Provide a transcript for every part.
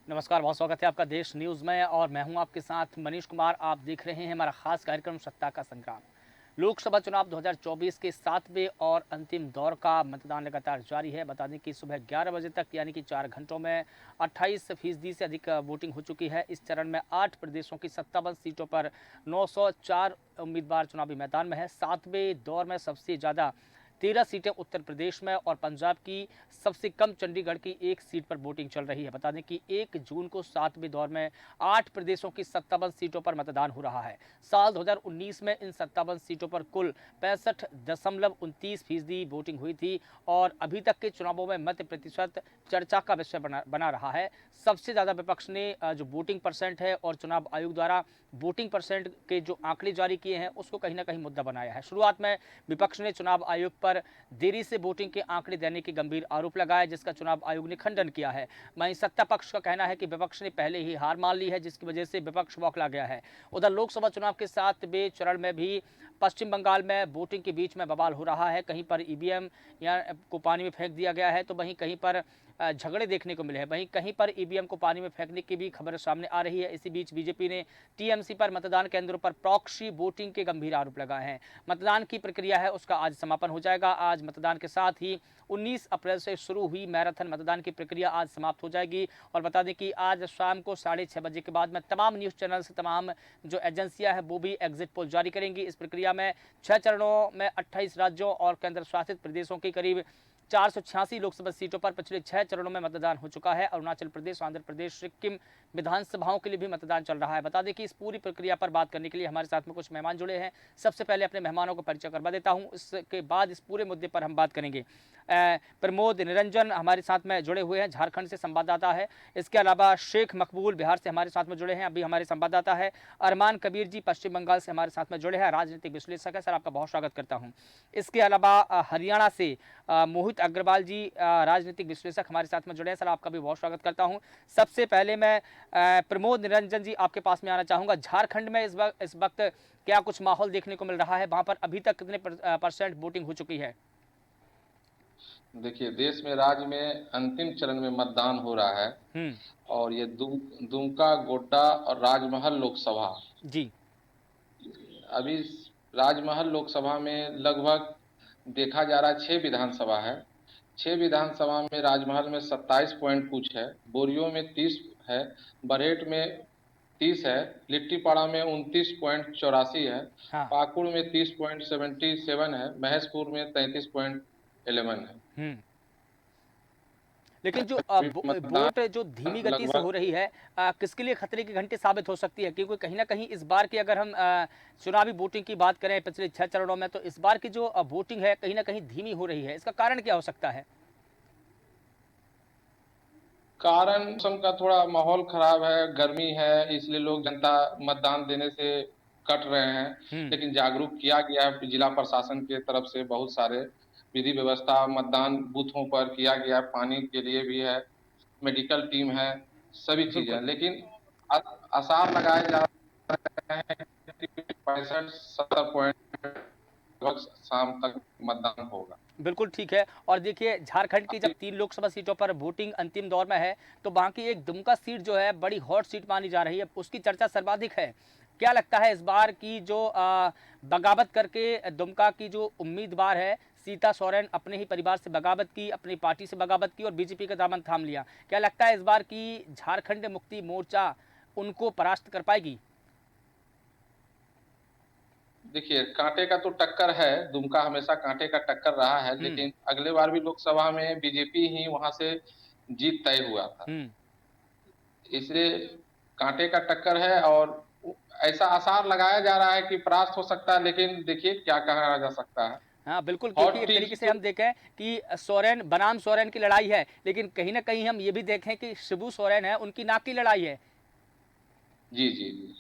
नमस्कार, बहुत स्वागत है आपका देश न्यूज़ में और मैं हूं आपके साथ मनीष कुमार। आप देख रहे हैं हमारा खास कार्यक्रम सत्ता का संग्राम। लोकसभा चुनाव 2024 के 7वें और अंतिम दौर का मतदान लगातार जारी है। बता दें कि सुबह 11 बजे तक यानी कि 4 घंटों में 28% से अधिक वोटिंग हो चुकी है। इस चरण में 8 प्रदेशों की 57 सीटों पर 904 उम्मीदवार चुनावी मैदान में है। 7वें दौर में सबसे ज़्यादा 13 सीटें उत्तर प्रदेश में और पंजाब की सबसे कम चंडीगढ़ की 1 सीट पर वोटिंग चल रही है। बता दें कि 1 जून को 7वें दौर में 8 प्रदेशों की 57 सीटों पर मतदान हो रहा है। साल 2019 में इन 57 सीटों पर कुल 65.29% वोटिंग हुई थी और अभी तक के चुनावों में मत प्रतिशत चर्चा का विषय बना रहा है। सबसे ज़्यादा विपक्ष ने जो वोटिंग परसेंट है और चुनाव आयोग द्वारा वोटिंग परसेंट के जो आंकड़े जारी किए हैं उसको कहीं ना कहीं मुद्दा बनाया है। शुरुआत में विपक्ष ने चुनाव आयोग पर देरी से वोटिंग के आंकड़े देने के गंभीर आरोप लगाए, जिसका चुनाव आयोग ने खंडन किया है। वहीं सत्ता पक्ष का कहना है कि विपक्ष ने पहले ही हार मान ली है, जिसकी वजह से विपक्ष बौखला गया है। उधर लोकसभा चुनाव के 7वें चरण में भी पश्चिम बंगाल में वोटिंग के बीच में बवाल हो रहा है। कहीं पर ईवीएम या को पानी में फेंक दिया गया है तो वहीं कहीं पर झगड़े देखने को मिले हैं। वहीं कहीं पर ईवीएम को पानी में फेंकने की भी खबर सामने आ रही है। इसी बीच बीजेपी ने टीएमसी पर मतदान केंद्रों पर प्रॉक्सी वोटिंग के गंभीर आरोप लगाए हैं। मतदान की प्रक्रिया है उसका आज समापन हो जाएगा। आज मतदान के साथ ही 19 अप्रैल से शुरू हुई मैराथन मतदान की प्रक्रिया आज समाप्त हो जाएगी। और बता दें कि आज शाम को 6:30 बजे के बाद में तमाम न्यूज़ चैनल से तमाम जो एजेंसियां हैं वो भी एग्जिट पोल जारी करेंगी। इस प्रक्रिया में 6 चरणों में 28 राज्यों और केंद्र शासित प्रदेशों की करीब 486 लोकसभा सीटों पर पिछले 6 चरणों में मतदान हो चुका है। अरुणाचल प्रदेश, आंध्र प्रदेश, सिक्किम विधानसभाओं के लिए भी मतदान चल रहा है। बता दें कि इस पूरी प्रक्रिया पर बात करने के लिए हमारे साथ में कुछ मेहमान जुड़े हैं। सबसे पहले अपने मेहमानों को परिचय करवा देता हूं, इसके बाद इस पूरे मुद्दे पर हम बात करेंगे। प्रमोद निरंजन हमारे साथ में जुड़े हुए हैं, झारखंड से संवाददाता है। इसके अलावा शेख मकबूल बिहार से हमारे साथ में जुड़े हैं, अभी हमारे संवाददाता है। अरमान कबीर जी पश्चिम बंगाल से हमारे साथ में जुड़े हैं, राजनीतिक विश्लेषक है। सर, आपका बहुत स्वागत करता हूँ। इसके अलावा हरियाणा से मोहित अग्रवाल जी राजनीतिक विश्लेषक हमारे साथ में जुड़े हैं। सर, आपका भी बहुत स्वागत करता हूं। सबसे पहले मैं प्रमोद निरंजन जी आपके पास में आना चाहूंगा। झारखंड में इस वक्त क्या कुछ माहौल देखने को मिल रहा है? वहां पर अभी तक कितने परसेंट वोटिंग हो चुकी है? देखिए, देश में राज्य में अंतिम चरण में मतदान हो रहा है। हम्म। और ये दुमका, गोड्डा और राजमहल लोकसभा। जी। अभी राजमहल लोकसभा में लगभग देखा जा रहा है 6 विधानसभा है। 6 विधानसभा में राजमहल में 27 पॉइंट कुछ है, बोरियो में 30 है, बरहेट में 30 है, लिट्टीपाड़ा में 29.84 है, हाँ। पाकुड़ में 30.77 है, महेशपुर में 33.11 है। हम्म। लेकिन जो अभी मतदान वोट जो धीमी गति से हो लगभग रही है, किसके लिए खतरे की घंटी साबित हो सकती है? क्योंकि कहीं ना कहीं इस बार की अगर हम चुनावी वोटिंग की बात करें पिछले 6 चरणों में, तो इस बार की जो वोटिंग है कहीं ना कहीं धीमी हो रही है। इसका कारण क्या हो सकता है? कारण मौसम का थोड़ा माहौल खराब है, गर्मी है, इसलिए लोग जनता मतदान देने से कट रहे हैं। हम्म। लेकिन जागरूक किया गया है जिला प्रशासन के तरफ से, बहुत सारे विधि व्यवस्था मतदान बूथों पर किया गया है, पानी के लिए भी है, मेडिकल टीम है, सभी चीजें हैं। बिल्कुल। लेकिन आसार लगाए जा रहे हैं कि 65-70 पॉइंट शाम तक मतदान होगा। बिल्कुल ठीक है। और देखिए, झारखंड की जब 3 लोकसभा सीटों पर वोटिंग अंतिम दौर में है, तो वहाँ की एक दुमका सीट जो है बड़ी हॉट सीट मानी जा रही है, उसकी चर्चा सर्वाधिक है। क्या लगता है इस बार की जो बगावत करके दुमका की जो उम्मीदवार है सीता सोरेन, अपने ही परिवार से बगावत की, अपनी पार्टी से बगावत की और बीजेपी का दामन थाम लिया, क्या लगता है इस बार की झारखंड मुक्ति मोर्चा उनको परास्त कर पाएगी? देखिए, कांटे का तो टक्कर है, दुमका हमेशा कांटे का टक्कर रहा है, हम्म। लेकिन अगले बार भी लोकसभा में बीजेपी ही वहां से जीत तय हुआ था। हम्म। इसलिए कांटे का टक्कर है और ऐसा आसार लगाया जा रहा है कि परास्त हो सकता है, लेकिन देखिए क्या कहा जा सकता है। हाँ बिल्कुल, क्योंकि हॉट एक तरीके टीम से तो हम देखें कि सोरेन बनाम सोरेन की लड़ाई है, लेकिन कहीं ना कहीं हम ये भी देखें कि शिबू सोरेन है, उनकी नाक की लड़ाई है। जी जी जी।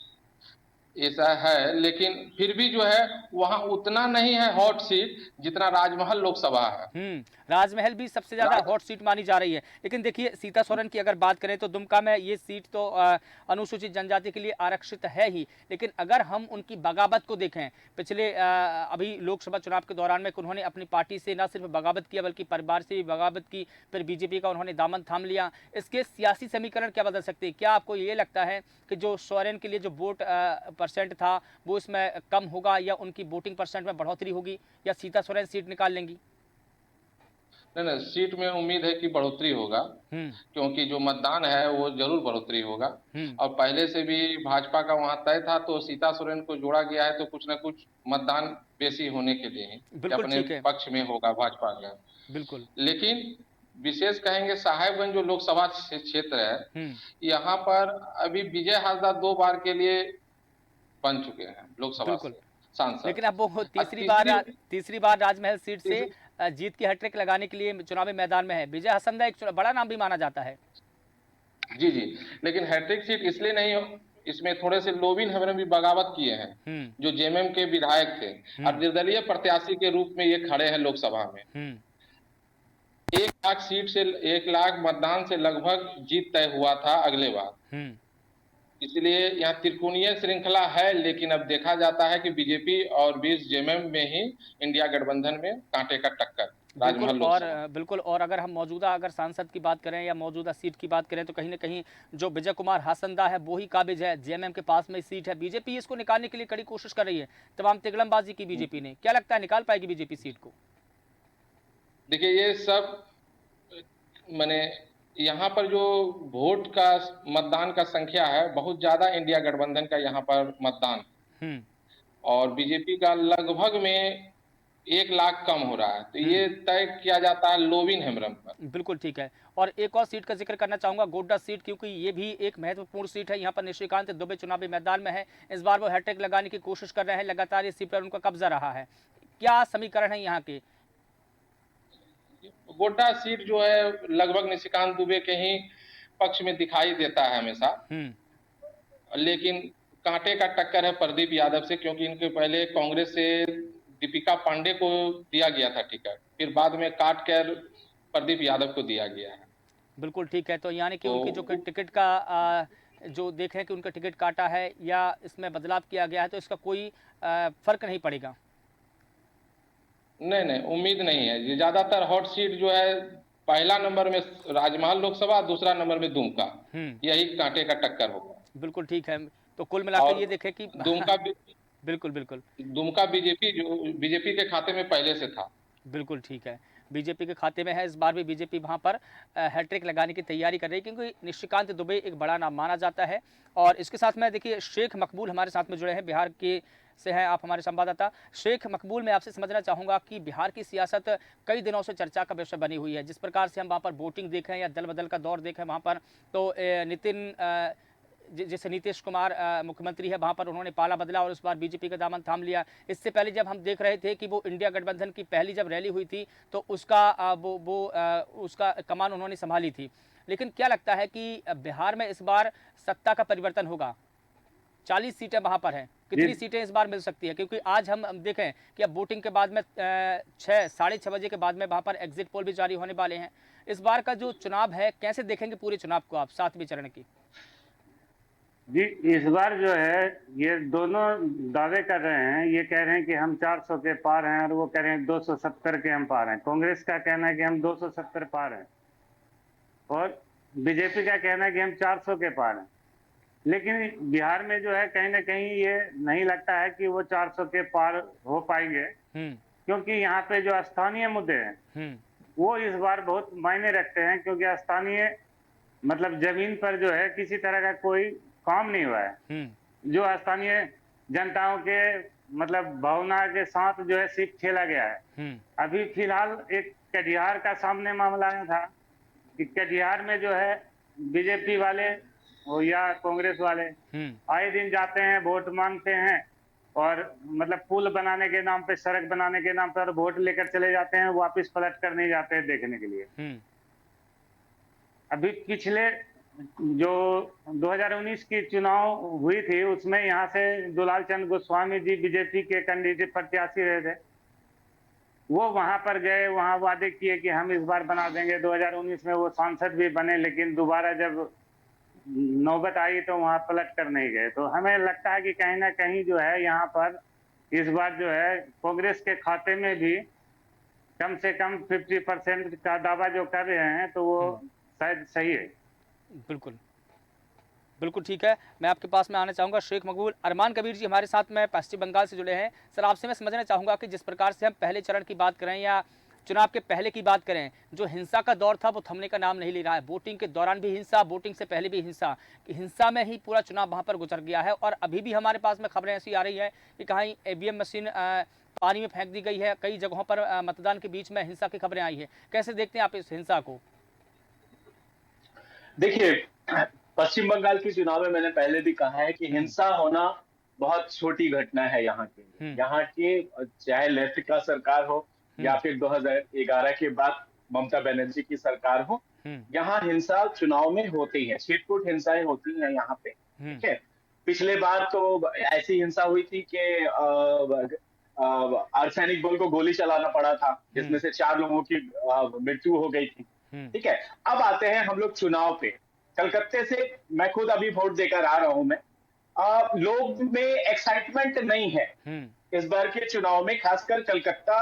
ऐसा है, लेकिन फिर भी जो है वहां उतना नहीं है हॉट सीट जितना राजमहल लोकसभा है। राजमहल भी सबसे ज्यादा राज हॉट सीट मानी जा रही है। लेकिन देखिए सीता सोरेन की अगर बात करें तो दुमका में ये सीट तो अनुसूचित जनजाति के लिए आरक्षित है ही, लेकिन अगर हम उनकी बगावत को देखें पिछले अभी लोकसभा चुनाव के दौरान में उन्होंने अपनी पार्टी से न सिर्फ बगावत किया बल्कि परिवार से भी बगावत की, फिर बीजेपी का उन्होंने दामन थाम लिया। इसके सियासी समीकरण क्या बदल सकते हैं? क्या आपको ये लगता है कि जो सोरेन के लिए जो वोट परसेंट था वो इसमें कम होगा या उनकी वोटिंग परसेंट में बढ़ोतरी होगी या सीता सोरेन सीट निकाल लेंगी? नहीं नहीं, सीट में उम्मीद है कि बढ़ोतरी होगा, हम्म। क्योंकि जो मतदान है वो जरूर बढ़ोतरी होगा। हम्म। और पहले से भी भाजपा का वहां तय था, तो सीता सोरेन को जोड़ा गया है तो कुछ ना कुछ मतदान बेसी होने के लिए ही कि बिल्कुल अपने ठीक है। पक्ष में होगा भाजपा का। बिल्कुल। लेकिन विशेष कहेंगे साहेबगंज जो लोकसभा क्षेत्र है, हम्म। यहाँ पर अभी विजय हाजरा 2 बार के लिए बन चुके हैं लोकसभा बिल्कुल। से सांसद। लेकिन अब वो और तीसरी तीसरी बार राजमहल सीट से तीसरी जीत की हैट्रिक लगाने के लिए चुनावी मैदान में है। विजय हसनदा एक बड़ा नाम भी माना जाता है। जी जी, लेकिन हैट्रिक सीट इसलिए नहीं हो, इसमें थोड़े से लोबिन हमने भी बगावत किए हैं, हम्म। जो जेएमएम के विधायक थे और हम्म। निर्दलीय प्रत्याशी के रूप में ये खड़े हैं लोकसभा में। हम्म। 1 लाख सीट से 1 लाख मतदान से लगभग जीत तय हुआ था अगले बार। हम्म। इसलिए यहाँ त्रिकोणीय श्रृंखला है, लेकिन अब देखा जाता है कि बीजेपी और 20 जेएमएम में ही इंडिया गठबंधन में कांटे का टक्कर बिल्कुल। राजमहल और लोकसभा। बिल्कुल, और अगर हम मौजूदा अगर सांसद की बात करें या मौजूदा सीट की बात करें तो कहीं ना कहीं जो विजय कुमार हासनदा है वो ही काबिज है। जेएमएम के पास में सीट है। बीजेपी इसको निकालने के लिए कड़ी कोशिश कर रही है। तमाम तिगड़मबाजी की बीजेपी ने, क्या लगता है निकाल पाएगी बीजेपी सीट को? देखिए ये सब माने यहाँ पर जो वोट का मतदान का संख्या है बहुत ज्यादा इंडिया गठबंधन का यहाँ पर मतदान, हम्म। और बीजेपी का लगभग में 1 लाख कम हो रहा है, तो हम्म। ये तय किया जाता है लोबिन हेम्ब्रम पर। बिल्कुल ठीक है। और एक और सीट का जिक्र करना चाहूंगा, गोड्डा सीट, क्योंकि ये भी एक महत्वपूर्ण सीट है। यहाँ पर निशिकांत दुबे चुनावी मैदान में है। इस बार वो हैट्रिक लगाने की कोशिश कर रहे हैं। लगातार इस सीट पर उनका कब्जा रहा है। क्या समीकरण है यहाँ के? गोड्डा सीट जो है लगभग निशिकांत दुबे के ही पक्ष में दिखाई देता है हमेशा, हम्म। लेकिन कांटे का टक्कर है प्रदीप यादव से, क्योंकि इनके पहले कांग्रेस से दीपिका पांडे को दिया गया था टिकट, फिर बाद में काट कर प्रदीप यादव को दिया गया है। बिल्कुल ठीक है। तो यानी कि उनकी जो तो टिकट का जो देखें कि उनका टिकट काटा है या इसमें बदलाव किया गया है तो इसका कोई फर्क नहीं पड़ेगा। नहीं नहीं, उम्मीद नहीं है। ये ज्यादातर हॉट सीट जो है पहला नंबर में राजमहल लोकसभा, दूसरा नंबर में दुमका, हम्म। यही कांटे का टक्कर होगा। बिल्कुल ठीक है। तो कुल मिलाकर और ये देखें कि दुमका बिल्कुल बिल्कुल। दुमका बीजेपी जो बीजेपी के खाते में पहले से था। बिल्कुल ठीक है। बीजेपी के खाते में है। इस बार भी बीजेपी वहां पर हैट्रिक लगाने की तैयारी कर रही है, क्योंकि निशिकांत दुबे एक बड़ा नाम माना जाता है। और इसके साथ में देखिए शेख मकबूल हमारे साथ में जुड़े हैं, बिहार के से हैं आप हमारे संवाददाता। शेख मकबूल, मैं आपसे समझना चाहूँगा कि बिहार की सियासत कई दिनों से चर्चा का विषय बनी हुई है। जिस प्रकार से हम वहाँ पर वोटिंग देखें या दल बदल का दौर देखें वहाँ पर, तो जैसे नीतीश कुमार मुख्यमंत्री है वहाँ पर उन्होंने पाला बदला और इस बार बीजेपी का दामन थाम लिया। इससे पहले जब हम देख रहे थे कि वो इंडिया गठबंधन की पहली जब रैली हुई थी तो उसका कमान उन्होंने संभाली थी। लेकिन क्या लगता है कि बिहार में इस बार सत्ता का परिवर्तन होगा? 40 सीटें वहां पर हैं, कितनी सीटें इस बार मिल सकती है? क्योंकि आज हम देखें कि अब वोटिंग के बाद में 6-6:30 बजे के बाद में वहां पर एग्जिट पोल भी जारी होने वाले हैं। इस बार का जो चुनाव है कैसे देखेंगे पूरे चुनाव को आप 7वें चरण की? जी, इस बार जो है ये दोनों दावे कर रहे हैं। ये कह रहे हैं कि हम 400 के पार हैं और वो कह रहे हैं 270 के हम पार हैं। कांग्रेस का कहना है कि हम 270 पार हैं और बीजेपी का कहना है कि हम 400 के पार हैं। लेकिन बिहार में जो है कहीं ना कहीं ये नहीं लगता है कि वो 400 के पार हो पाएंगे, क्योंकि यहाँ पे जो स्थानीय मुद्दे हैं वो इस बार बहुत मायने रखते हैं। क्योंकि स्थानीय मतलब जमीन पर जो है किसी तरह का कोई काम नहीं हुआ है। जो स्थानीय जनताओं के मतलब भावना के साथ जो है सीट खेला गया है। अभी फिलहाल एक कटिहार का सामने मामला आया था कि कटिहार में जो है बीजेपी वाले हो या कांग्रेस वाले आए दिन जाते हैं, वोट मांगते हैं और मतलब पुल बनाने के नाम पे, सड़क बनाने के नाम पर वोट लेकर चले जाते हैं, वापस पलट कर नहीं जाते हैं देखने के लिए। अभी पिछले जो 2019 की चुनाव हुई थी उसमें यहाँ से दुलाल चंद गोस्वामी जी बीजेपी के कैंडिडेट प्रत्याशी रहे थे। वो वहां पर गए, वहां वादे किए कि हम इस बार बना देंगे। 2019 में वो सांसद भी बने, लेकिन दोबारा जब नौबत आई तो वहां पलट कर नहीं गए। तो हमें लगता है कि कहीं ना कहीं जो है यहाँ पर इस बार जो है कांग्रेस के खाते में भी कम से कम 50% का दावा जो कर रहे हैं तो वो शायद सही है। बिल्कुल बिल्कुल ठीक है। मैं आपके पास में आना चाहूँगा शेख मकबूल। अरमान कबीर जी हमारे साथ में पश्चिम बंगाल से जुड़े हैं। सर, आपसे मैं समझना चाहूँगा कि जिस प्रकार से हम पहले चरण की बात करें या चुनाव के पहले की बात करें, जो हिंसा का दौर था वो थमने का नाम नहीं ले रहा है। वोटिंग के दौरान भी हिंसा, वोटिंग से पहले भी हिंसा, कि हिंसा में ही पूरा चुनाव वहाँ पर गुजर गया है। और अभी भी हमारे पास में खबरें ऐसी आ रही हैं कि कहीं ईवीएम मशीन पानी में फेंक दी गई है। कई जगहों पर मतदान के बीच में हिंसा की खबरें आई हैं। कैसे देखते हैं आप इस हिंसा को? देखिए, पश्चिम बंगाल के चुनाव में मैंने पहले भी कहा है कि हिंसा होना बहुत छोटी घटना है यहाँ के लिए। यहाँ के चाहे लेफ्ट का सरकार हो या फिर 2011 के बाद ममता बनर्जी की सरकार हो, यहाँ हिंसा चुनाव में होती है, छिटपुट हिंसाएं होती हैं यहाँ पे। ठीक है, पिछले बार तो ऐसी हिंसा हुई थी कि अर्धसैनिक बल को गोली चलाना पड़ा था, जिसमें से 4 लोगों की मृत्यु हो गई थी। ठीक है, अब आते हैं हम लोग चुनाव पे। कलकत्ते से मैं खुद अभी वोट देकर आ रहा हूं। मैं लोग में एक्साइटमेंट नहीं है इस बार के चुनाव में, खासकर कलकत्ता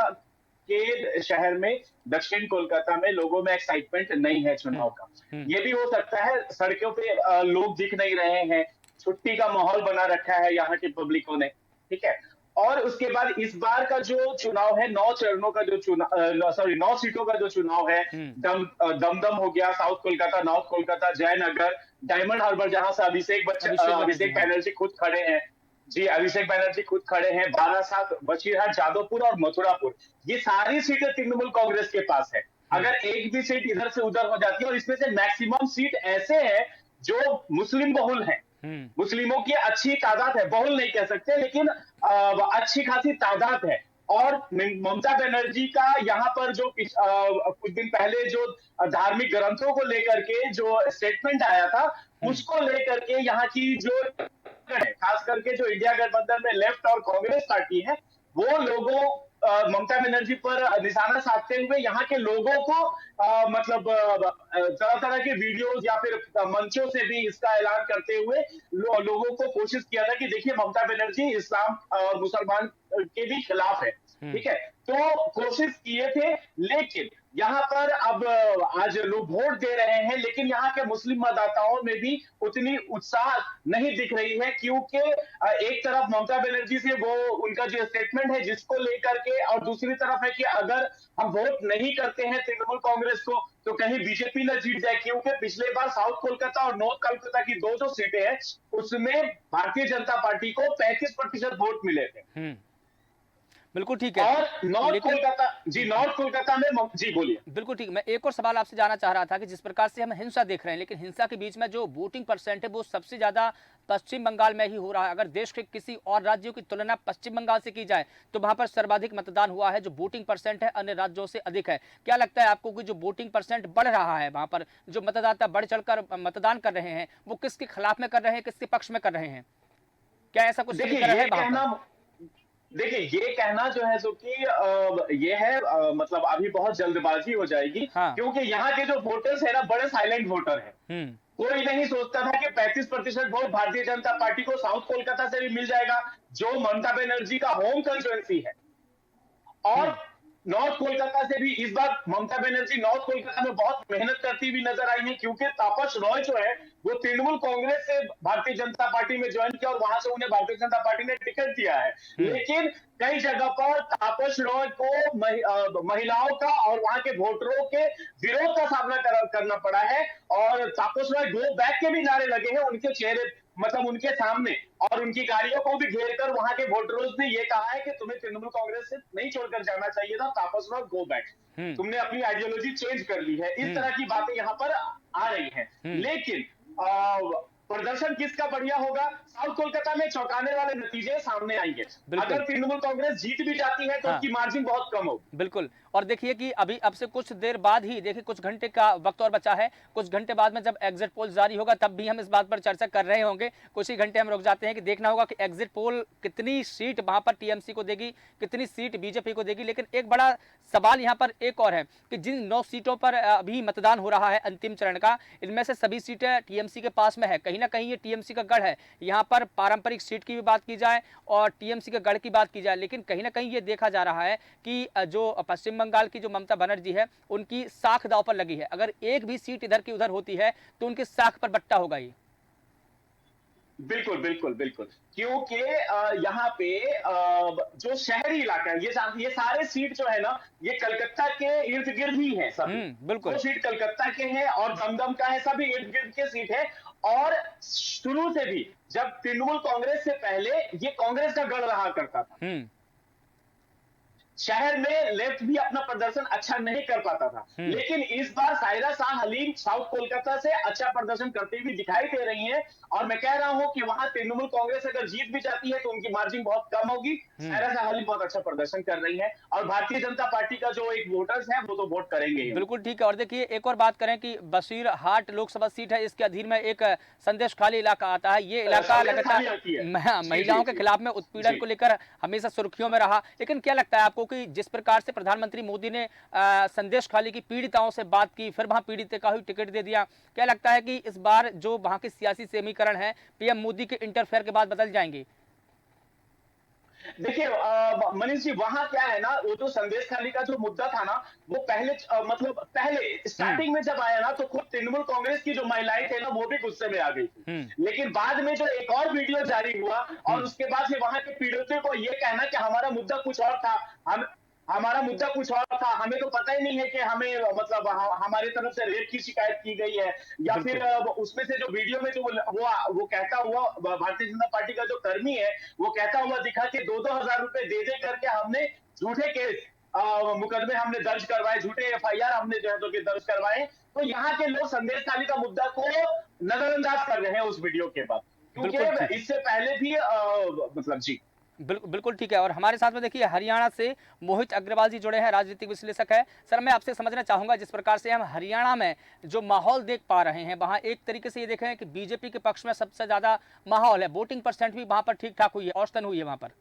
के शहर में, दक्षिण कोलकाता में लोगों में एक्साइटमेंट नहीं है चुनाव का। ये भी हो सकता है सड़कों पे लोग दिख नहीं रहे हैं, छुट्टी का माहौल बना रखा है यहाँ के पब्लिकों ने। ठीक है, और उसके बाद इस बार का जो चुनाव है, 9 चरणों का जो चुनाव, सॉरी 9 सीटों का जो चुनाव है, दमदम हो गया, south Kolkata, north Kolkata, Jaynagar, diamond harbour, जहां से अभिषेक बैनर्जी खुद खड़े हैं। जी, अभिषेक बैनर्जी खुद खड़े हैं। बारासात, बशीरहाट, जादवपुर और मथुरापुर, ये सारी सीटें तृणमूल कांग्रेस के पास है। अगर एक भी सीट इधर से उधर हो जाती है, और इसमें से मैक्सिमम सीट ऐसे हैं जो मुस्लिम बहुल हैं, मुस्लिमों की अच्छी तादाद है, बहुल नहीं कह सकते लेकिन अच्छी खासी तादाद है। और ममता बनर्जी का यहाँ पर जो कुछ दिन पहले जो धार्मिक ग्रंथों को लेकर के जो स्टेटमेंट आया था, उसको लेकर के यहाँ की जो खास करके जो इंडिया गठबंधन में लेफ्ट और कांग्रेस पार्टी है, वो लोगों ममता बनर्जी पर निशाना साधते हुए यहाँ के लोगों को मतलब तरह तरह के वीडियोस या फिर मंचों से भी इसका ऐलान करते हुए लोगों को कोशिश किया था कि देखिए ममता बनर्जी इस्लाम और मुसलमान के भी खिलाफ है। ठीक है, तो कोशिश किए थे, लेकिन यहाँ पर अब आज लोग वोट दे रहे हैं, लेकिन यहाँ के मुस्लिम मतदाताओं में भी उतनी उत्साह नहीं दिख रही है, क्योंकि एक तरफ ममता बनर्जी से वो उनका जो स्टेटमेंट है जिसको लेकर के, और दूसरी तरफ है कि अगर हम वोट नहीं करते हैं तृणमूल कांग्रेस को तो कहीं बीजेपी न जीत जाए, क्योंकि पिछले बार साउथ कोलकाता और नॉर्थ कोलकाता की दो जो सीटें हैं उसमें भारतीय जनता पार्टी को 35% वोट मिले थे। बिल्कुल ठीक है। और नॉर्थ कोलकाता, जी नॉर्थ कोलकाता में, जी बोलिए। बिल्कुल ठीक। मैं एक और सवाल आपसे जानना चाह रहा था कि जिस प्रकार से हम हिंसा देख रहे हैं, लेकिन हिंसा के बीच में जो वोटिंग परसेंट है वो सबसे ज्यादा पश्चिम बंगाल में ही हो रहा है। अगर देश के किसी और राज्यों की तुलना पश्चिम बंगाल से की जाए तो वहां पर सर्वाधिक मतदान हुआ है, जो वोटिंग परसेंट है अन्य राज्यों से अधिक है। क्या लगता है आपको कि जो वोटिंग परसेंट बढ़ रहा है, वहां पर जो मतदाता बढ़ चढ़कर मतदान कर रहे हैं, वो किसके खिलाफ में कर रहे हैं, किसके पक्ष में कर रहे हैं? क्या ऐसा कुछ देखिए, ये कहना जो है, जो कि ये है मतलब अभी बहुत जल्दबाजी हो जाएगी। हाँ। क्योंकि यहाँ के जो वोटर्स है ना, बड़े साइलेंट वोटर है। कोई नहीं सोचता था कि 35% वोट भारतीय जनता पार्टी को साउथ कोलकाता से भी मिल जाएगा, जो ममता बनर्जी का होम कंस्टिट्यूएंसी है। और नॉर्थ कोलकाता से भी इस बार ममता बनर्जी नॉर्थ कोलकाता में बहुत मेहनत करती हुई नजर आई है, क्योंकि तापस रॉय जो है वो तृणमूल कांग्रेस से भारतीय जनता पार्टी में ज्वाइन किया और वहां से उन्हें भारतीय जनता पार्टी ने टिकट दिया है। लेकिन कई जगह पर तापस रॉय को महिलाओं का और वहां के वोटरों के विरोध का सामना करना पड़ा है, और तापस रॉय गो बैक के भी नारे लगे हैं उनके चेहरे, मतलब उनके सामने, और उनकी गाड़ियों को भी घेर कर वहां के वोटर्स ने ये कहा है कि तुम्हें तृणमूल कांग्रेस से नहीं छोड़कर जाना चाहिए था, तापस रॉय गो बैक, तुमने अपनी आइडियोलॉजी चेंज कर ली है। इस तरह की बातें यहाँ पर आ रही हैं। लेकिन प्रदर्शन किसका बढ़िया होगा, साउथ कोलकाता में चौंकाने वाले नतीजे सामने आएंगे। बिल्कुल। अगर तृणमूल कांग्रेस जीत भी जाती है तो हाँ। उसकी मार्जिन बहुत कम होगी। बिल्कुल। और देखिए कि अभी अब से कुछ देर बाद ही देखिए कुछ घंटे का वक्त और बचा है, कुछ घंटे बाद में जब एग्जिट पोल जारी होगा तब भी हम इस बात पर चर्चा कर रहे होंगे। कुछ ही घंटे हम रुक जाते हैं कि देखना होगा कि एग्जिट पोल कितनी सीट वहां पर टीएमसी को देगी, कितनी सीट बीजेपी को देगी। लेकिन एक बड़ा सवाल यहाँ पर एक और है कि जिन 9 सीटों पर अभी मतदान हो रहा है अंतिम चरण का, इनमें से सभी सीटें टीएमसी के पास में है। कहीं ना कहीं ये टीएमसी का गढ़ है। यहाँ पर पारंपरिक सीट की भी बात की जाए और टीएमसी के गढ़ की बात की जाए, लेकिन कहीं ना कहीं ये देखा जा रहा है कि जो पश्चिम बंगाल की जो ममता बनर्जी है उनकी साख दांव पर लगी है। अगर एक भी सीट इधर की उधर होती है तो उनकी साख पर बट्टा होगा ही। बिल्कुल बिल्कुल बिल्कुल, क्योंकि यहाँ पे जो शहरी इलाका है, ये सारे सीट जो है ना, ये कलकत्ता के इर्द गिर्द ही है सभी। बिल्कुल। वो सीट कलकत्ता के हैं और दमदम का है, सभी इर्द गिर्द के सीट है। और शुरू से भी जब तृणमूल कांग्रेस से पहले ये कांग्रेस का गढ़ रहा करता था। शहर में लेफ्ट भी अपना प्रदर्शन अच्छा नहीं कर पाता था, लेकिन इस बार सायरा शाह हलीम साउथ कोलकाता से अच्छा प्रदर्शन करते हुए दिखाई दे रही हैं। और मैं कह रहा हूं कि वहां तृणमूल कांग्रेस अगर जीत भी जाती है तो उनकी मार्जिन बहुत कम होगी। सायरा शाह हलीम बहुत अच्छा प्रदर्शन कर रही है और भारतीय जनता पार्टी का जो एक वोटर्स है वो तो वोट करेंगे ही। बिल्कुल ठीक है। और देखिए एक और बात करें कि बसीरहाट लोकसभा सीट है, इसके अधीन में एक संदेश खाली इलाका आता है। ये इलाका लगातार महिलाओं के खिलाफ में उत्पीड़न को लेकर हमेशा सुर्खियों में रहा। लेकिन क्या लगता है आपको कि जिस प्रकार से प्रधानमंत्री मोदी ने संदेश खाली की पीड़िताओं से बात की, फिर वहां पीड़ित का ही टिकट दे दिया, क्या लगता है कि इस बार जो वहां के सियासी समीकरण है पीएम मोदी के इंटरफेयर के बाद बदल जाएंगे? देखिए मनीष जी, वहां क्या है ना, वो जो संदेश खाली का जो मुद्दा था ना, वो पहले स्टार्टिंग में जब आया ना तो खुद तृणमूल कांग्रेस की जो महिलाएं थे ना वो भी गुस्से में आ गई थी। लेकिन बाद में जो एक और वीडियो जारी हुआ और उसके बाद से वहां के पीड़ितों को ये कहना कि हमारा मुद्दा कुछ और था, हमारा मुद्दा कुछ और था, हमें तो पता ही नहीं है कि हमें मतलब हमारी तरफ से रेप की शिकायत की गई है, या फिर उसमें से जो वीडियो में जो वो कहता हुआ भारतीय जनता पार्टी का जो कर्मी है वो कहता हुआ दिखा कि 2-2 हजार रुपए दे दे करके हमने झूठे केस मुकदमे हमने दर्ज करवाए, झूठे एफआईआर हमने जो है तो दर्ज करवाए। तो यहाँ के लोग संदेश खाली का मुद्दा को नजरअंदाज कर रहे हैं उस वीडियो के बाद, क्योंकि इससे पहले भी मतलब जी बिल्कुल ठीक है। और हमारे साथ में देखिए हरियाणा से मोहित अग्रवाल जी जुड़े हैं, राजनीतिक विश्लेषक है। सर, मैं आपसे समझना चाहूंगा जिस प्रकार से हम हरियाणा में जो माहौल देख पा रहे हैं, वहां एक तरीके से ये देखें कि बीजेपी के पक्ष में सबसे ज्यादा माहौल है, वोटिंग परसेंट भी वहां पर ठीक ठाक हुई है, औसतन हुई है वहां पर।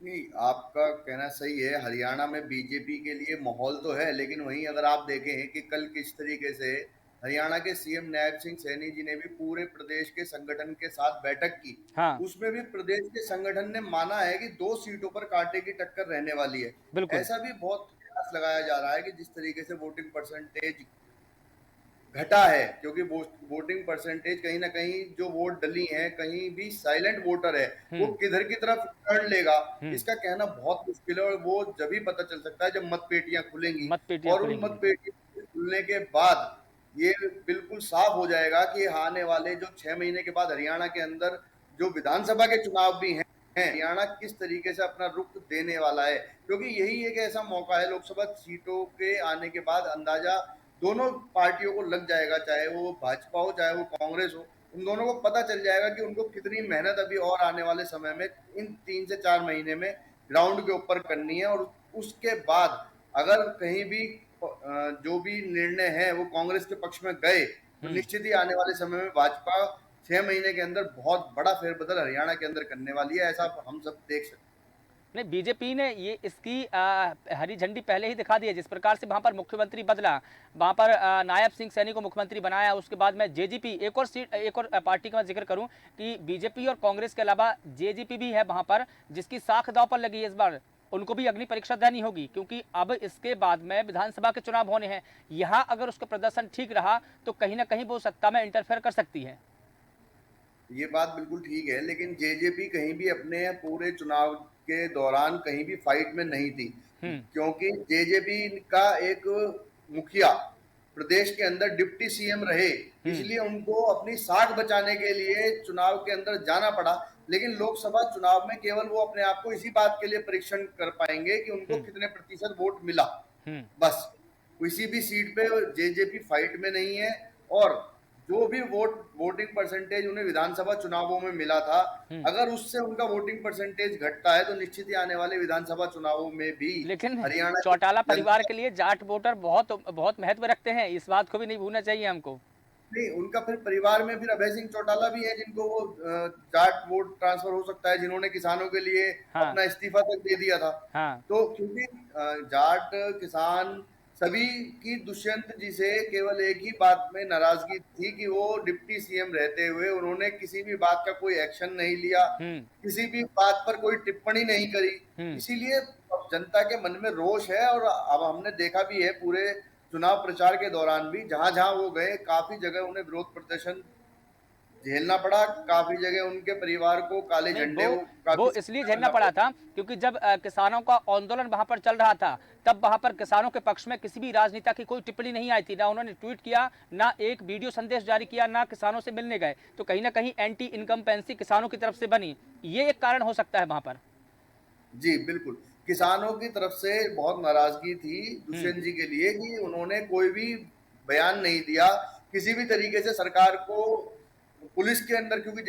नहीं, आपका कहना सही है। हरियाणा में बीजेपी के लिए माहौल तो है, लेकिन वहीं अगर आप देखें कि कल किस तरीके से हरियाणा के सीएम नायब सिंह सैनी जी ने भी पूरे प्रदेश के संगठन के साथ बैठक की। हाँ। उसमें भी प्रदेश के संगठन ने माना है कि 2 सीटों पर कांटे की टक्कर रहने वाली है। ऐसा भी बहुत प्रयास लगाया जा रहा है कि जिस तरीके से वोटिंग परसेंटेज घटा है, क्योंकि वोटिंग परसेंटेज कहीं ना कहीं जो वोट डली है, कहीं भी साइलेंट वोटर है, वो किधर की तरफ टर्न लेगा इसका कहना बहुत मुश्किल है। और वो जब ही पता चल सकता है जब मतपेटियां खुलेंगी, और उन मतपेटियां खुलने के बाद ये बिल्कुल साफ हो जाएगा कि आने वाले जो 6 महीने के बाद हरियाणा के अंदर जो विधानसभा के चुनाव भी हैं, हरियाणा किस तरीके से अपना रुख देने वाला है। क्योंकि यही एक ऐसा मौका है, लोकसभा सीटों के आने के बाद अंदाजा दोनों पार्टियों को लग जाएगा, चाहे वो भाजपा हो चाहे वो कांग्रेस हो, उन दोनों को पता चल जाएगा कि उनको कितनी मेहनत अभी और आने वाले समय में इन 3 से 4 महीने में ग्राउंड के ऊपर करनी है। और उसके बाद अगर कहीं भी जो भी निर्णय है वो कांग्रेस के पक्ष में गए तो निश्चित ही आने वाले समय में भाजपा 6 महीने के अंदर बहुत बड़ा फेरबदल हरियाणा के अंदर करने वाली है, ऐसा हम सब देख सकते हैं। नहीं, बीजेपी ने ये इसकी हरी झंडी पहले ही दिखा दी है। जिस प्रकार से वहां पर मुख्यमंत्री बदला, वहां पर नायब सिंह सैनी को मुख्यमंत्री बनाया, उसके बाद में जेजेपी एक और पार्टी का मैं जिक्र करूं कि बीजेपी और कांग्रेस के अलावा जेजेपी भी है वहां पर, जिसकी साख दांव पर लगी है। इस बार उनको भी अग्नि परीक्षा देनी होगी, क्योंकि अब इसके बाद में विधानसभा के चुनाव होने हैं। यहाँ अगर उसका प्रदर्शन ठीक रहा तो कहीं ना कहीं वो सत्ता में इंटरफेयर कर सकती है। ये बात बिल्कुल ठीक है, लेकिन जेजेपी कहीं भी अपने पूरे चुनाव के दौरान कहीं भी फाइट में नहीं थी, क्योंकि जेजेपी का एक मुखिया प्रदेश के अंदर डिप्टी सीएम रहे, इसलिए उनको अपनी साख बचाने के लिए चुनाव के अंदर जाना पड़ा। लेकिन लोकसभा चुनाव में केवल वो अपने आप को इसी बात के लिए परीक्षण कर पाएंगे कि उनको कितने प्रतिशत वोट मिला, बस। किसी भी सीट पे जेजेपी फाइट में नहीं है। और जो भी वोटिंग परसेंटेज उन्हें विधानसभा चुनावों में मिला था, अगर उससे उनका वोटिंग परसेंटेज घटता है तो निश्चित ही आने वाले विधानसभा चुनावों में भी लेकिन हरियाणा की चौटाला परिवार जनता के लिए जाट वोटर बहुत बहुत महत्व रखते हैं, इस बात को भी नहीं भूलना चाहिए हमको। नहीं, उनका फिर परिवार में फिर अभय सिंह चौटाला भी है जिनको वो जाट वोट ट्रांसफर हो सकता है, जिन्होंने किसानों के लिए हाँ अपना इस्तीफा तक दे दिया था। हाँ तो क्योंकि जाट किसान सभी की दुष्यंत जी से केवल एक ही बात में नाराजगी थी कि वो डिप्टी सीएम रहते हुए उन्होंने किसी भी बात का कोई एक्शन नहीं लिया, किसी भी बात पर कोई टिप्पणी नहीं करी। इसीलिए अब जनता के मन में रोष है और अब हमने देखा भी है पूरे चुनाव प्रचार के दौरान भी जहां जहां वो गए काफी जगह उन्हें विरोध प्रदर्शन झेलना पड़ा, काफी जगह उनके परिवार को काले नहीं, झंडे वो इसलिए झेलना पड़ा था क्योंकि जब किसानों का आंदोलन वहां पर चल रहा था तब वहां पर किसानों के पक्ष में किसी भी राजनेता की कोई टिप्पणी नहीं आई थी, ना उन्होंने ट्वीट किया, ना एक वीडियो संदेश जारी किया, ना किसानों से मिलने गए। तो कहीं ना कहीं एंटी इनकम्पेंसी किसानों की तरफ से बनी, ये एक कारण हो सकता है वहां पर। जी बिल्कुल, किसानों की तरफ से बहुत नाराजगी थी दुष्यंत जी के लिए कि उन्होंने कोई भी बयान नहीं दिया किसी भी तरीके से सरकार को। पुलिस के अंदर क्योंकि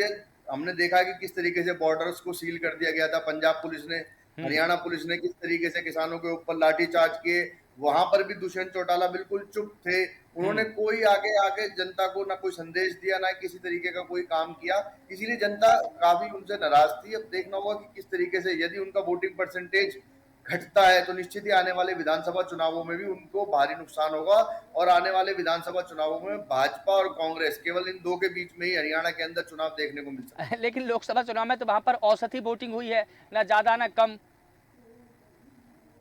हमने देखा कि किस तरीके से बॉर्डर्स को सील कर दिया गया था, पंजाब पुलिस ने, हरियाणा पुलिस ने किस तरीके से किसानों के ऊपर लाठीचार्ज किए, वहां पर भी दुष्यंत चौटाला बिल्कुल चुप थे। उन्होंने कोई आगे आके जनता को ना कोई संदेश दिया, ना किसी तरीके का कोई काम किया, इसीलिए जनता काफी उनसे नाराज थी। अब देखना होगा कि किस तरीके से यदि उनका वोटिंग परसेंटेज घटता है तो निश्चित ही आने वाले विधानसभा चुनावों में भी उनको भारी नुकसान होगा और आने वाले विधानसभा चुनावों में भाजपा और कांग्रेस केवल इन दो के बीच में ही हरियाणा के अंदर चुनाव देखने को मिल सकता है। लेकिन लोकसभा चुनाव में तो वहां पर औसत ही वोटिंग हुई है, ना ज्यादा ना कम।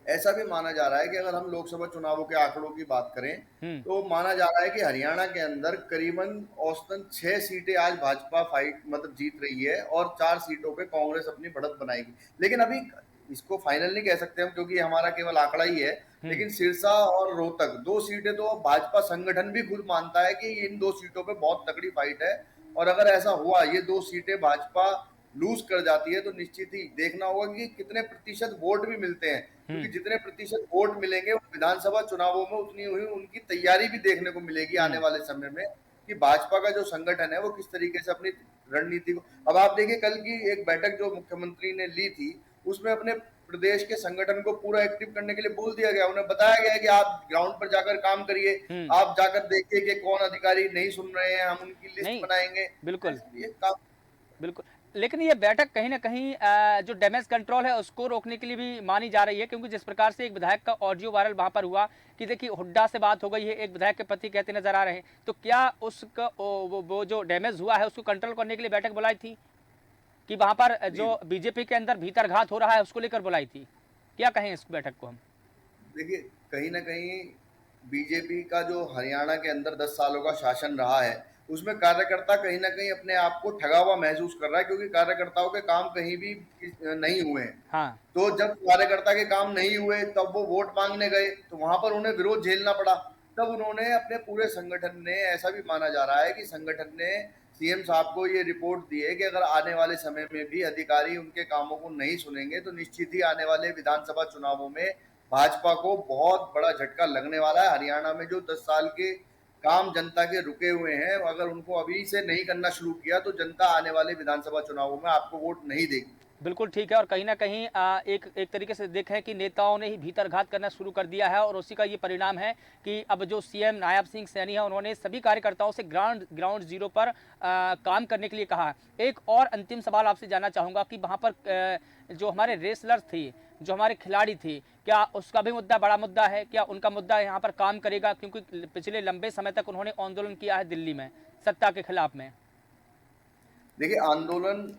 ऐसा भी माना जा रहा है कि अगर हम लोकसभा चुनावों के आंकड़ों की बात करें तो माना जा रहा है कि हरियाणा के अंदर करीबन औसतन 6 सीटें आज भाजपा फाइट मतलब जीत रही है और 4 सीटों पे कांग्रेस अपनी बढ़त बनाएगी। लेकिन अभी इसको फाइनल नहीं कह सकते हम क्योंकि हमारा केवल आंकड़ा ही है, लेकिन सिरसा और रोहतक 2 सीटें तो भाजपा संगठन भी खुद मानता है कि इन 2 सीटों पे बहुत तगड़ी फाइट है और अगर ऐसा हुआ ये 2 सीटें भाजपा लूज कर जाती है तो निश्चित ही देखना होगा कि कितने प्रतिशत वोट भी मिलते हैं, क्योंकि जितने प्रतिशत वोट मिलेंगे विधानसभा चुनावों में उतनी हुई उनकी तैयारी भी देखने को मिलेगी आने वाले समय में कि भाजपा का जो संगठन है वो किस तरीके से अपनी रणनीति को। अब आप देखिए कल की एक बैठक जो मुख्यमंत्री ने ली थी उसमें अपने प्रदेश के संगठन को पूरा एक्टिव करने के लिए बोल दिया गया, उन्हें बताया गया है कि आप ग्राउंड पर जाकर काम करिए, आप जाकर देखिए कि कौन अधिकारी नहीं सुन रहे हैं, हम उनकी लिस्ट बनाएंगे। बिल्कुल बिल्कुल, लेकिन ये बैठक कहीं ना कहीं जो डैमेज कंट्रोल है उसको रोकने के लिए भी मानी जा रही है, क्योंकि जिस प्रकार से एक विधायक का ऑडियो वायरल वहां पर हुआ कि देखिए हुड्डा से बात हो गई है, एक विधायक के पति कहते नजर आ रहे हैं, तो क्या उसका वो जो डैमेज हुआ है उसको कंट्रोल करने के लिए बैठक बुलाई थी कि वहां पर जो बीजेपी के अंदर भीतरघात हो रहा है उसको लेकर बुलाई थी? क्या कहें इस बैठक को हम? देखिए कहीं ना कहीं बीजेपी का जो हरियाणा के अंदर 10 सालों का शासन रहा है उसमें कार्यकर्ता कहीं ना कहीं अपने आप को ठगा हुआ महसूस कर रहा है, क्योंकि कार्यकर्ताओं के काम कहीं भी नहीं हुए हैं। हाँ। तो जब कार्यकर्ता के काम नहीं हुए तब वो वोट मांगने गए तो वहां पर उन्हें विरोध झेलना पड़ा। तब उन्होंने अपने पूरे संगठन ने, ऐसा भी माना जा रहा है कि संगठन ने सीएम साहब को ये रिपोर्ट दी है कि अगर आने वाले समय में भी अधिकारी उनके कामों को नहीं सुनेंगे तो निश्चित ही आने वाले विधानसभा चुनावों में भाजपा को बहुत बड़ा झटका लगने वाला है। हरियाणा में जो 10 साल के काम जनता के रुके हुए हैं अगर उनको अभी से नहीं करना शुरू किया तो जनता आने वाले विधानसभा चुनावों में आपको वोट नहीं देगी। बिल्कुल ठीक है, और कहीं ना कहीं एक तरीके से देखें कि नेताओं ने ही भीतरघात करना शुरू कर दिया है और उसी का ये परिणाम है कि अब जो सीएम नायब सिंह सैनी है उन्होंने सभी कार्यकर्ताओं से ग्राउंड जीरो पर काम करने के लिए कहा। एक और अंतिम सवाल आपसे जानना चाहूँगा कि वहाँ पर जो हमारे रेसलर थे, जो हमारे खिलाड़ी थे, क्या उसका भी मुद्दा बड़ा मुद्दा है? क्या उनका मुद्दा यहाँ पर काम करेगा? क्योंकि पिछले लंबे समय तक उन्होंने आंदोलन किया है दिल्ली में सत्ता के खिलाफ में। देखिए आंदोलन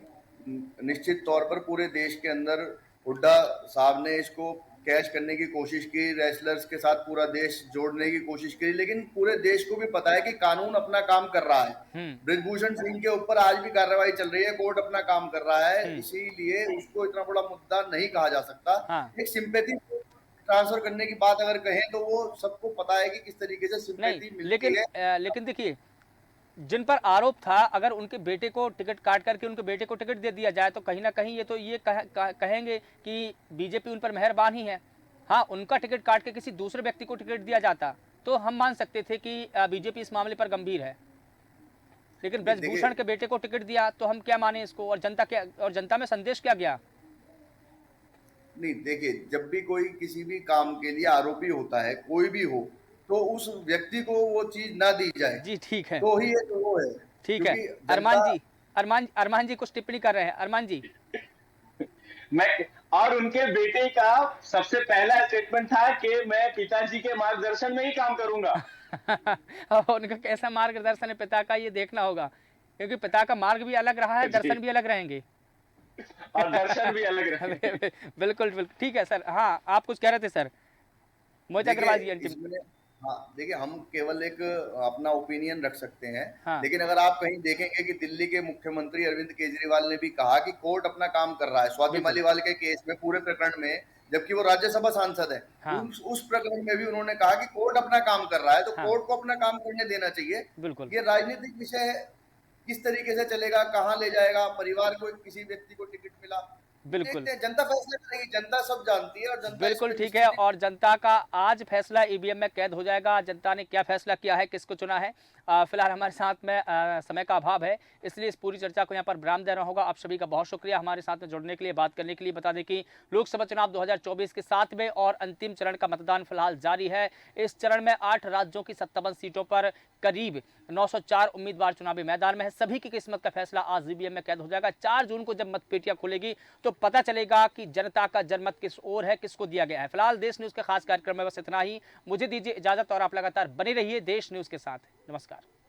निश्चित तौर पर पूरे देश के अंदर हुड्डा साहब ने इसको कैच करने की कोशिश की, रेसलर्स के साथ पूरा देश जोड़ने की कोशिश की, लेकिन पूरे देश को भी पता है कि कानून अपना काम कर रहा है। ब्रिजभूषण सिंह के ऊपर आज भी कार्रवाई चल रही है, कोर्ट अपना काम कर रहा है, इसीलिए उसको इतना बड़ा मुद्दा नहीं कहा जा सकता। एक सिंपैथी ट्रांसफर करने की बात अगर कहें तो वो सबको पता है कि किस तरीके से सिंपैथी मिलती है। लेकिन देखिए जिन पर आरोप था अगर उनके बेटे को टिकट काट करके उनके बेटे को टिकट दे दिया जाए तो कहीं ना कहीं ये कहेंगे कि बीजेपी उन पर मेहरबान ही है। हाँ, उनका टिकट काट के किसी दूसरे व्यक्ति को टिकट दिया जाता तो हम मान सकते थे कि बीजेपी इस मामले पर गंभीर है। लेकिन देखिए ब्रजभूषण के बेटे को टिकट दिया तो हम क्या माने इसको, और जनता में संदेश क्या गया? नहीं, देखिए जब भी कोई किसी भी काम के लिए आरोपी होता है, कोई भी हो, तो उस व्यक्ति को वो चीज ना दी जाए, जी ठीक है, तो ही एक वो है। ठीक है। क्योंकि अरमान जनता जी, अरमान जी कुछ टिप्पणी कर रहे हैं। अरमान जी। मैं और उनके बेटे का सबसे पहला स्टेटमेंट था कि मैं पिताजी के मार्गदर्शन में ही काम करूंगा। उनका कैसा मार्गदर्शन है पिता का, ये देखना होगा, क्योंकि पिता का मार्ग भी अलग रहा है, दर्शन भी अलग रहेंगे। और दर्शन भी अलग रहे। बिल्कुल बिल्कुल, ठीक है सर। हाँ, आप कुछ कह रहे थे सर, मोहित अग्रवाल जी अंतिम। इसमें हाँ, देखिए हम केवल एक अपना ओपिनियन रख सकते हैं, हाँ। लेकिन अगर आप कहीं देखेंगे कि दिल्ली के मुख्यमंत्री अरविंद केजरीवाल ने भी कहा कि कोर्ट अपना काम कर रहा है स्वाति बिल्कुल। मालीवाल के केस में, पूरे प्रकरण में, जबकि वो राज्यसभा सांसद है। हाँ। उस प्रकरण में भी उन्होंने कहा कि कोर्ट अपना काम कर रहा है, तो हाँ। कोर्ट को अपना काम करने देना चाहिए। बिल्कुल ये राजनीतिक विषय है, किस तरीके से चलेगा, कहाँ ले जाएगा, परिवार को किसी व्यक्ति को टिकट मिला, बिल्कुल देखते हैं, जनता फैसला करेगी, जनता सब जानती है और जनता बिल्कुल इसमें ठीक है। निश्चित ही और जनता का आज फैसला ईवीएम में कैद हो जाएगा, जनता ने क्या फैसला किया है, किसको चुना है। फिलहाल हमारे साथ में समय का अभाव है, इसलिए इस पूरी चर्चा को यहाँ पर विराम देना होगा। आप सभी का बहुत शुक्रिया हमारे साथ में जुड़ने के लिए, बात करने के लिए। बता दें कि लोकसभा चुनाव 2024 के 7वें और अंतिम चरण का मतदान फिलहाल जारी है। इस चरण में 8 राज्यों की 57 सीटों पर करीब 904 उम्मीदवार चुनावी मैदान में है। सभी की किस्मत का फैसला आज ईवीएम में कैद हो जाएगा। 4 जून को जब मतपेटियां खुलेगी तो पता चलेगा कि जनता का जनमत किस ओर है, किसको दिया गया है। फिलहाल देश न्यूज के खास कार्यक्रम में बस इतना ही। मुझे दीजिए इजाजत और आप लगातार बने रहिए देश न्यूज के साथ। नमस्कार।